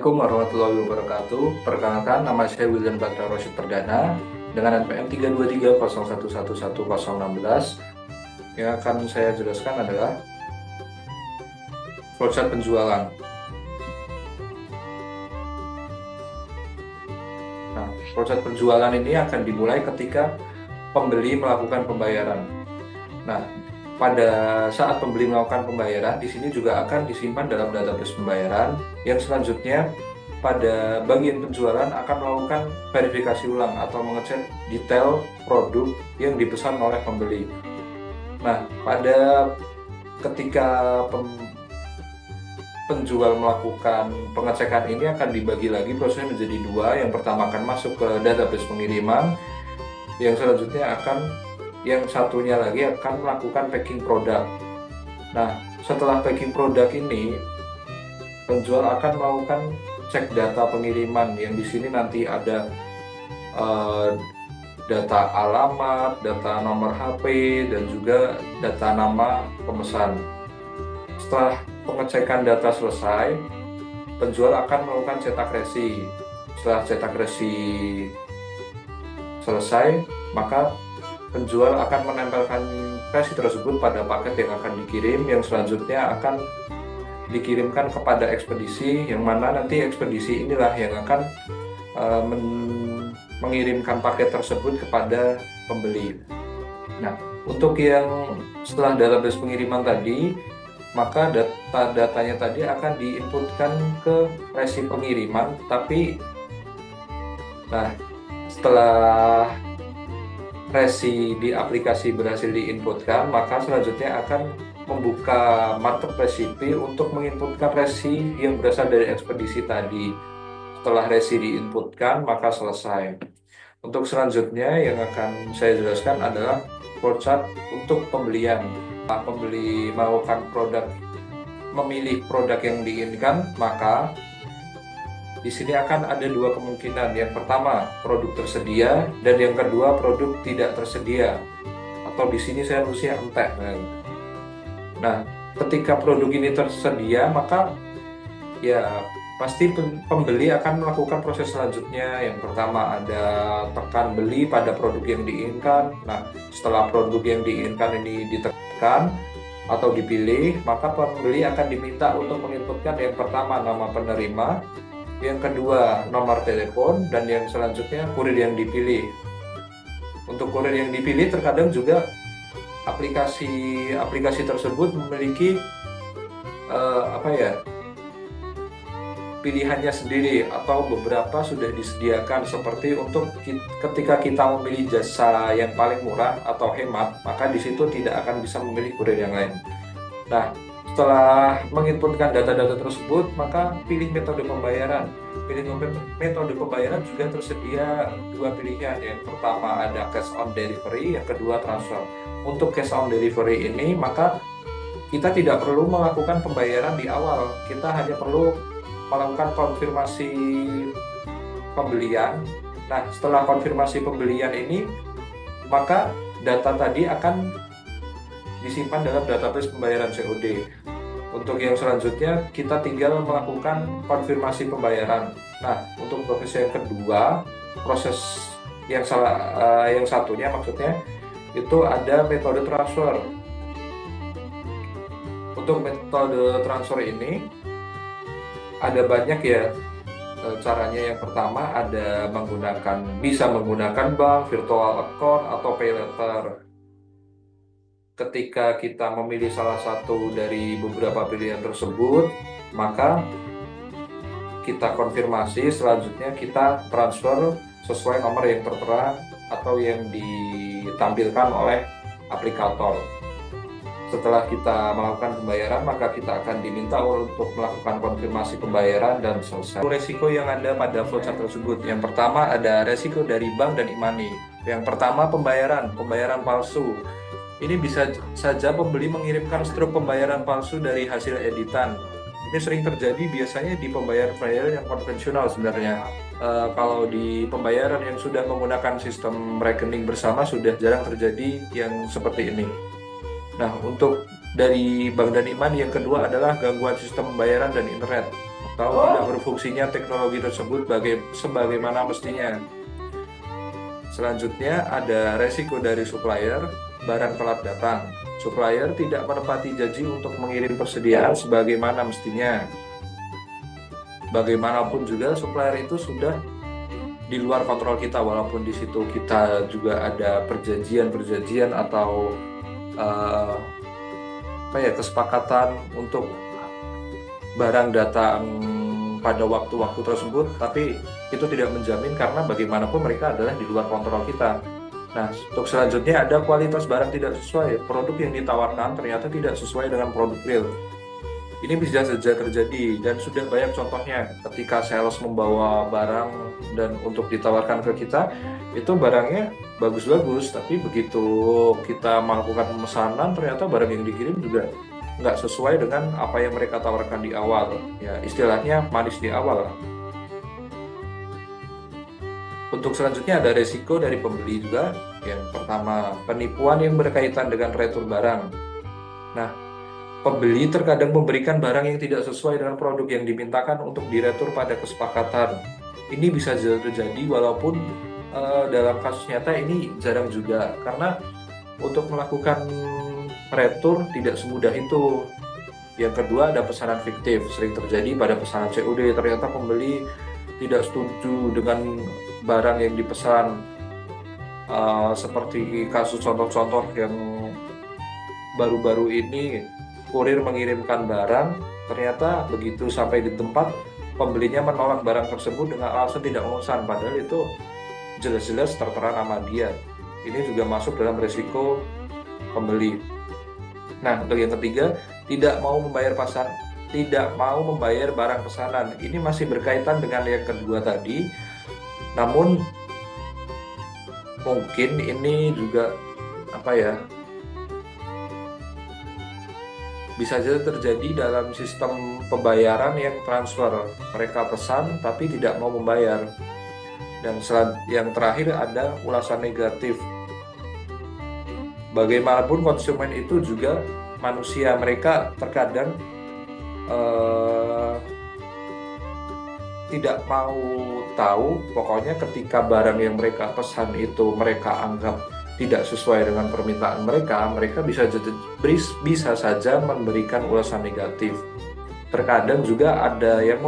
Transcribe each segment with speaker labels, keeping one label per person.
Speaker 1: Assalamualaikum warahmatullahi wabarakatuh. Perkenalkan, nama saya William Batra Rosyid Perdana dengan NPM 32301111016. Yang akan saya jelaskan adalah flowchart penjualan. Nah, flowchart penjualan ini akan dimulai ketika pembeli melakukan pembayaran. Nah, pada saat pembeli melakukan pembayaran, di sini juga akan disimpan dalam database pembayaran. Yang selanjutnya, pada bagian penjualan akan melakukan verifikasi ulang atau mengecek detail produk yang dipesan oleh pembeli. Nah, pada ketika penjual melakukan pengecekan ini akan dibagi lagi prosesnya menjadi dua. Yang pertama akan masuk ke database pengiriman, yang selanjutnya yang satunya lagi akan melakukan packing produk. Nah, setelah packing produk ini, penjual akan melakukan cek data pengiriman, yang di sini nanti ada data alamat, data nomor HP, dan juga data nama pemesan. Setelah pengecekan data selesai, penjual akan melakukan cetak resi. Setelah cetak resi selesai, maka penjual akan menempelkan resi tersebut pada paket yang akan dikirim, yang selanjutnya akan dikirimkan kepada ekspedisi, yang mana nanti ekspedisi inilah yang akan mengirimkan paket tersebut kepada pembeli. Nah, untuk yang setelah database pengiriman tadi, maka datanya tadi akan diinputkan ke resi pengiriman. Tapi setelah resi di aplikasi berhasil diinputkan, maka selanjutnya akan membuka markup resipi untuk menginputkan resi yang berasal dari ekspedisi tadi. Setelah resi diinputkan, maka selesai. Untuk selanjutnya yang akan saya jelaskan adalah flowchart untuk pembelian. Pembeli memilih produk yang diinginkan, maka di sini akan ada dua kemungkinan. Yang pertama, produk tersedia, dan yang kedua, produk tidak tersedia. Atau di sini saya tulisnya entek. Nah, ketika produk ini tersedia, maka ya pasti pembeli akan melakukan proses selanjutnya. Yang pertama ada tekan beli pada produk yang diinginkan. Nah, setelah produk yang diinginkan ini ditekan atau dipilih, maka pembeli akan diminta untuk menginputkan yang pertama nama penerima, yang kedua nomor telepon, dan yang selanjutnya kurir yang dipilih. Untuk kurir yang dipilih terkadang juga aplikasi tersebut memiliki pilihannya sendiri, atau beberapa sudah disediakan, seperti untuk ketika kita memilih jasa yang paling murah atau hemat, maka di situ tidak akan bisa memilih kurir yang lain. Nah, setelah menginputkan data-data tersebut, maka pilih metode pembayaran. Metode pembayaran juga tersedia dua pilihan. Yang pertama ada cash on delivery, yang kedua transfer. Untuk cash on delivery ini, maka kita tidak perlu melakukan pembayaran di awal. Kita hanya perlu melakukan konfirmasi pembelian. Nah, setelah konfirmasi pembelian ini, maka data tadi akan disimpan dalam database pembayaran COD. Untuk yang selanjutnya, kita tinggal melakukan konfirmasi pembayaran. Nah, untuk proses yang kedua, proses yang satunya maksudnya, itu ada metode transfer. Untuk metode transfer ini ada banyak ya caranya. Yang pertama ada bisa menggunakan bank, virtual account, atau pay letter. Ketika kita memilih salah satu dari beberapa pilihan tersebut, maka kita konfirmasi, selanjutnya kita transfer sesuai nomor yang tertera atau yang ditampilkan oleh aplikator. Setelah kita melakukan pembayaran, maka kita akan diminta untuk melakukan konfirmasi pembayaran dan selesai. Resiko yang ada pada flowchart tersebut, yang pertama ada resiko dari bank dan e-money. Yang pertama pembayaran palsu. Ini bisa saja pembeli mengirimkan struk pembayaran palsu dari hasil editan. Ini sering terjadi biasanya di pembayaran yang konvensional sebenarnya. Kalau di pembayaran yang sudah menggunakan sistem rekening bersama sudah jarang terjadi yang seperti ini. Nah, untuk dari bank dan e-money, yang kedua adalah gangguan sistem pembayaran dan internet. tahu tidak berfungsinya teknologi tersebut sebagaimana mestinya. Selanjutnya ada resiko dari supplier, barang telat datang. Supplier tidak menepati janji untuk mengirim persediaan sebagaimana mestinya. Bagaimanapun juga supplier itu sudah di luar kontrol kita, walaupun di situ kita juga ada perjanjian atau kesepakatan untuk barang datang pada waktu-waktu tersebut, tapi itu tidak menjamin karena bagaimanapun mereka adalah di luar kontrol kita. Nah, untuk selanjutnya ada kualitas barang tidak sesuai. Produk yang ditawarkan ternyata tidak sesuai dengan produk real. Ini bisa saja terjadi dan sudah banyak contohnya ketika sales membawa barang dan untuk ditawarkan ke kita, itu barangnya bagus-bagus, tapi begitu kita melakukan pemesanan ternyata barang yang dikirim juga nggak sesuai dengan apa yang mereka tawarkan di awal. Ya, istilahnya manis di awal. Untuk selanjutnya ada resiko dari pembeli juga. Yang pertama, penipuan yang berkaitan dengan retur barang. Nah, pembeli terkadang memberikan barang yang tidak sesuai dengan produk yang dimintakan untuk diretur pada kesepakatan. Ini bisa terjadi walaupun dalam kasus nyata ini jarang juga, karena untuk melakukan retur tidak semudah itu. Yang kedua ada pesanan fiktif, sering terjadi pada pesanan COD. Ternyata pembeli tidak setuju dengan barang yang dipesan, seperti kasus contoh-contoh yang baru-baru ini, kurir mengirimkan barang, ternyata begitu sampai di tempat pembelinya menolak barang tersebut dengan alasan tidak memesan, padahal itu jelas-jelas tertera nama dia. Ini juga masuk dalam risiko pembeli. Nah, untuk yang ketiga, tidak mau membayar barang pesanan. Ini masih berkaitan dengan yang kedua tadi, namun mungkin ini juga bisa saja terjadi dalam sistem pembayaran yang transfer. Mereka pesan tapi tidak mau membayar. Dan yang terakhir ada ulasan negatif. Bagaimanapun konsumen itu juga manusia, mereka terkadang tidak mau tahu. Pokoknya ketika barang yang mereka pesan itu mereka anggap tidak sesuai dengan permintaan mereka bisa saja memberikan ulasan negatif. Terkadang juga ada yang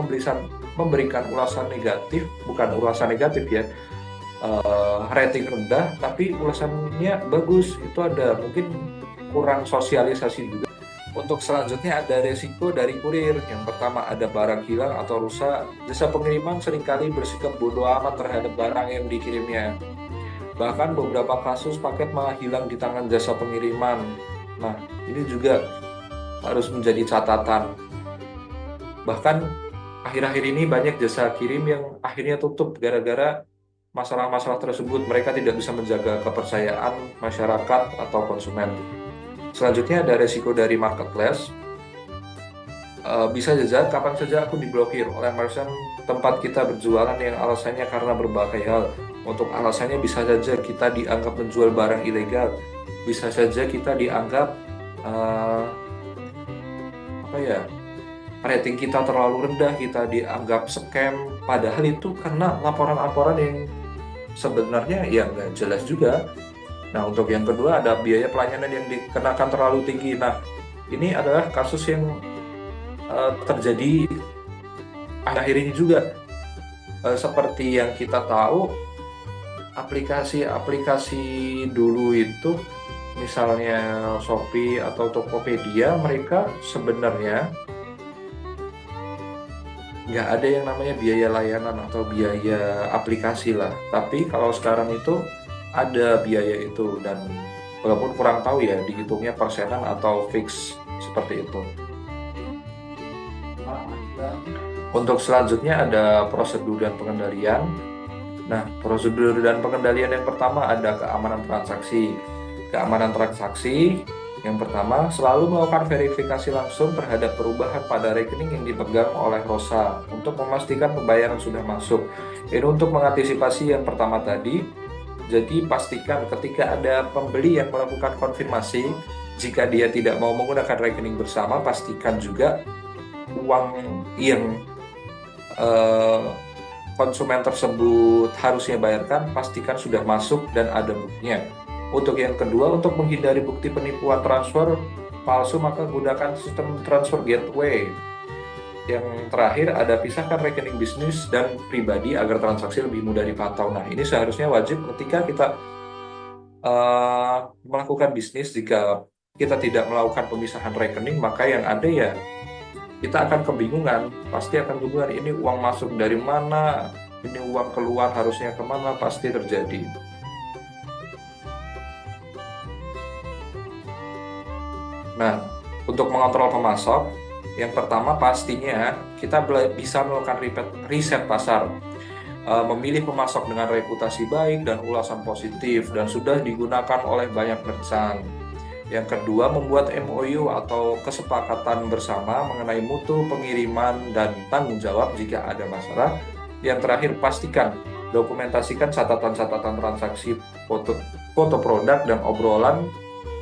Speaker 1: memberikan ulasan negatif, bukan ulasan negatif ya, rating rendah tapi ulasannya bagus. Itu ada mungkin kurang sosialisasi juga. Untuk selanjutnya ada resiko dari kurir. Yang pertama ada barang hilang atau rusak. Jasa pengiriman seringkali bersikap bodoh amat terhadap barang yang dikirimnya. Bahkan beberapa kasus paket malah hilang di tangan jasa pengiriman. Nah, ini juga harus menjadi catatan. Bahkan akhir-akhir ini banyak jasa kirim yang akhirnya tutup gara-gara masalah-masalah tersebut. Mereka tidak bisa menjaga kepercayaan masyarakat atau konsumen. Selanjutnya ada resiko dari marketplace. Bisa saja kapan saja aku diblokir oleh merchant tempat kita berjualan yang alasannya karena berbagai hal. Untuk alasannya bisa saja kita dianggap menjual barang ilegal, bisa saja kita dianggap rating kita terlalu rendah, kita dianggap scam, padahal itu karena laporan-laporan yang sebenarnya ya nggak jelas juga. Nah, untuk yang kedua ada biaya pelayanan yang dikenakan terlalu tinggi. Nah, ini adalah kasus yang terjadi akhir ini juga. Seperti yang kita tahu, aplikasi-aplikasi dulu itu, misalnya Shopee atau Tokopedia, mereka sebenarnya nggak ada yang namanya biaya layanan atau biaya aplikasi lah. Tapi kalau sekarang itu ada biaya itu, dan walaupun kurang tahu ya dihitungnya persenan atau fix seperti itu. Untuk selanjutnya ada prosedur dan pengendalian. Nah, prosedur dan pengendalian yang pertama ada keamanan transaksi. Keamanan transaksi yang pertama, selalu melakukan verifikasi langsung terhadap perubahan pada rekening yang dipegang oleh Rosa untuk memastikan pembayaran sudah masuk. Ini untuk mengantisipasi yang pertama tadi. Jadi pastikan ketika ada pembeli yang melakukan konfirmasi, jika dia tidak mau menggunakan rekening bersama, pastikan juga uang yang eh, konsumen tersebut harusnya bayarkan, pastikan sudah masuk dan ada buktinya. Untuk yang kedua, untuk menghindari bukti penipuan transfer palsu, maka gunakan sistem transfer gateway. Yang terakhir, ada pisahkan rekening bisnis dan pribadi agar transaksi lebih mudah dipantau. Nah, ini seharusnya wajib ketika kita melakukan bisnis. Jika kita tidak melakukan pemisahan rekening, maka yang ada ya kita akan kebingungan, pasti akan kebingungan ini uang masuk dari mana, ini uang keluar harusnya kemana, pasti terjadi. Nah, untuk mengontrol pemasok, yang pertama pastinya kita bisa melakukan riset pasar, memilih pemasok dengan reputasi baik dan ulasan positif dan sudah digunakan oleh banyak merchant. Yang kedua, membuat MOU atau kesepakatan bersama mengenai mutu pengiriman dan tanggung jawab jika ada masalah. Yang terakhir, pastikan dokumentasikan catatan-catatan transaksi, foto produk dan obrolan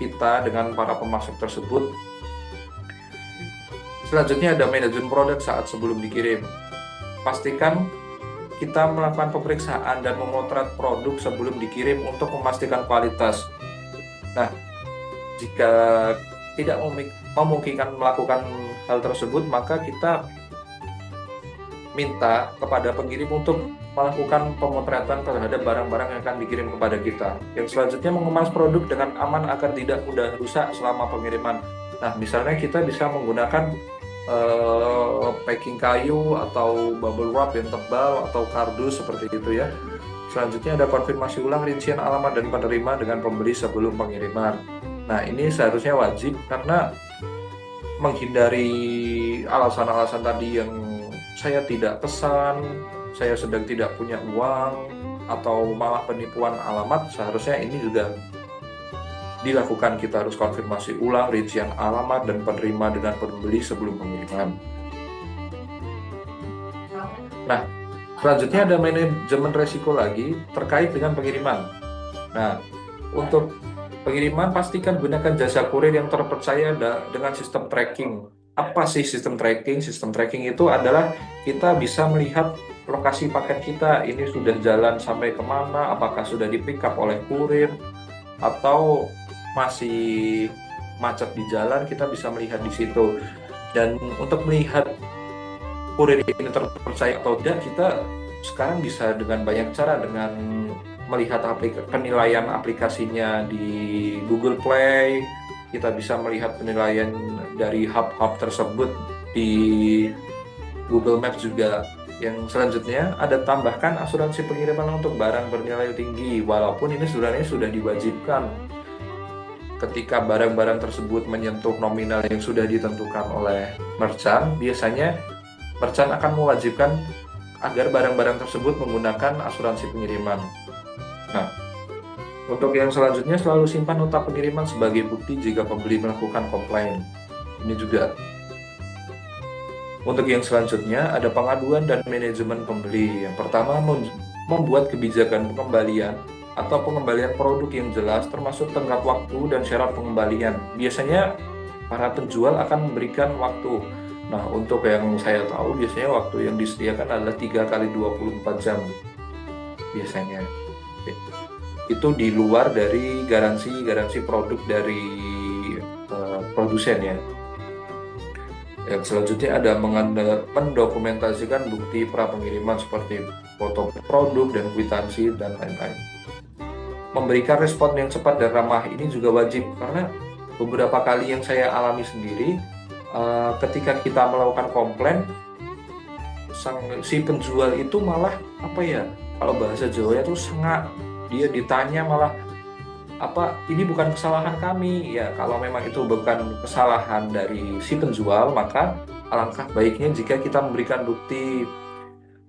Speaker 1: kita dengan para pemasok tersebut. Selanjutnya ada manajemen produk saat sebelum dikirim. Pastikan kita melakukan pemeriksaan dan memotret produk sebelum dikirim untuk memastikan kualitas. Nah, jika tidak memungkinkan melakukan hal tersebut, maka kita minta kepada pengirim untuk melakukan pemotretan terhadap barang-barang yang akan dikirim kepada kita. Yang selanjutnya, mengemas produk dengan aman agar tidak mudah rusak selama pengiriman. Nah, misalnya kita bisa menggunakan packing kayu atau bubble wrap yang tebal atau kardus seperti itu ya. Selanjutnya ada konfirmasi ulang rincian alamat dan penerima dengan pembeli sebelum pengiriman. Nah, ini seharusnya wajib karena menghindari alasan-alasan tadi yang saya tidak pesan, saya sedang tidak punya uang, atau malah penipuan alamat. Seharusnya ini juga dilakukan. Kita harus konfirmasi ulang rincian alamat dan penerima dengan pembeli sebelum pengiriman. Nah, selanjutnya ada manajemen resiko lagi terkait dengan pengiriman. Nah, untuk pengiriman pastikan gunakan jasa kurir yang terpercaya dengan sistem tracking. Apa sih sistem tracking? Sistem tracking itu adalah kita bisa melihat lokasi paket kita, ini sudah jalan sampai kemana, apakah sudah di pick up oleh kurir atau masih macet di jalan, kita bisa melihat di situ. Dan untuk melihat kurir ini terpercaya atau tidak, kita sekarang bisa dengan banyak cara, dengan melihat penilaian aplikasinya di Google Play, kita bisa melihat penilaian dari hub-hub tersebut di Google Maps juga. Yang selanjutnya ada tambahkan asuransi pengiriman untuk barang bernilai tinggi, walaupun ini sebenarnya sudah diwajibkan ketika barang-barang tersebut menyentuh nominal yang sudah ditentukan oleh merchant. Biasanya merchant akan mewajibkan agar barang-barang tersebut menggunakan asuransi pengiriman. Nah, untuk yang selanjutnya, selalu simpan nota pengiriman sebagai bukti jika pembeli melakukan komplain. Ini juga. Untuk yang selanjutnya ada pengaduan dan manajemen pembeli. Yang pertama, membuat kebijakan pengembalian atau pengembalian produk yang jelas, termasuk tenggat waktu dan syarat pengembalian. Biasanya para penjual akan memberikan waktu. Nah, untuk yang saya tahu biasanya waktu yang disediakan adalah 3 kali 24 jam biasanya. Itu di luar dari garansi produk dari produsen ya. Yang selanjutnya ada mendokumentasikan bukti pra pengiriman seperti foto produk dan kwitansi dan lain-lain. Memberikan respon yang cepat dan ramah ini juga wajib, karena beberapa kali yang saya alami sendiri, ketika kita melakukan komplain, si penjual itu malah kalau bahasa Jawa itu sengak, dia ditanya malah ini bukan kesalahan kami ya. Kalau memang itu bukan kesalahan dari si penjual, maka alangkah baiknya jika kita memberikan bukti,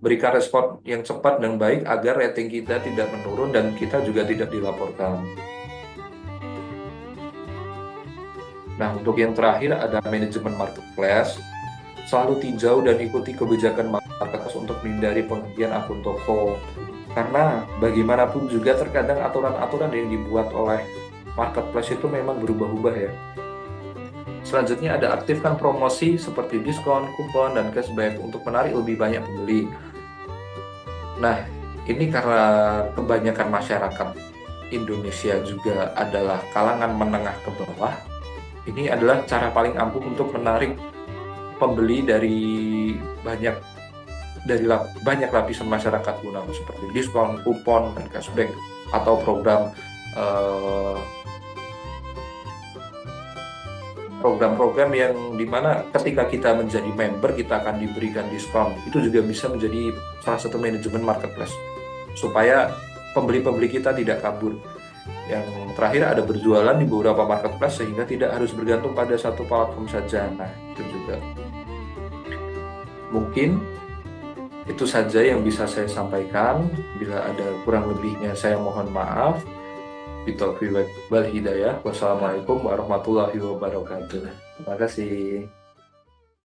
Speaker 1: berikan respon yang cepat dan baik agar rating kita tidak menurun dan kita juga tidak dilaporkan. Nah, untuk yang terakhir ada manajemen marketplace. Selalu tinjau dan ikuti kebijakan marketplace untuk menghindari penghentian akun toko. Karena bagaimanapun juga terkadang aturan-aturan yang dibuat oleh marketplace itu memang berubah-ubah ya. Selanjutnya ada aktifkan promosi seperti diskon, kupon, dan cashback untuk menarik lebih banyak pembeli. Nah, ini karena kebanyakan masyarakat Indonesia juga adalah kalangan menengah ke bawah, ini adalah cara paling ampuh untuk menarik pembeli dari banyak lapisan masyarakat guna seperti diskon, kupon, dan cashback atau program-program yang dimana ketika kita menjadi member kita akan diberikan diskon. Itu juga bisa menjadi salah satu manajemen marketplace supaya pembeli-pembeli kita tidak kabur. Yang terakhir ada berjualan di beberapa marketplace sehingga tidak harus bergantung pada satu platform saja. Nah, itu juga mungkin itu saja yang bisa saya sampaikan. Bila ada kurang lebihnya saya mohon maaf. Bitaufiq wal hidayah. Wassalamualaikum warahmatullahi wabarakatuh. Terima kasih.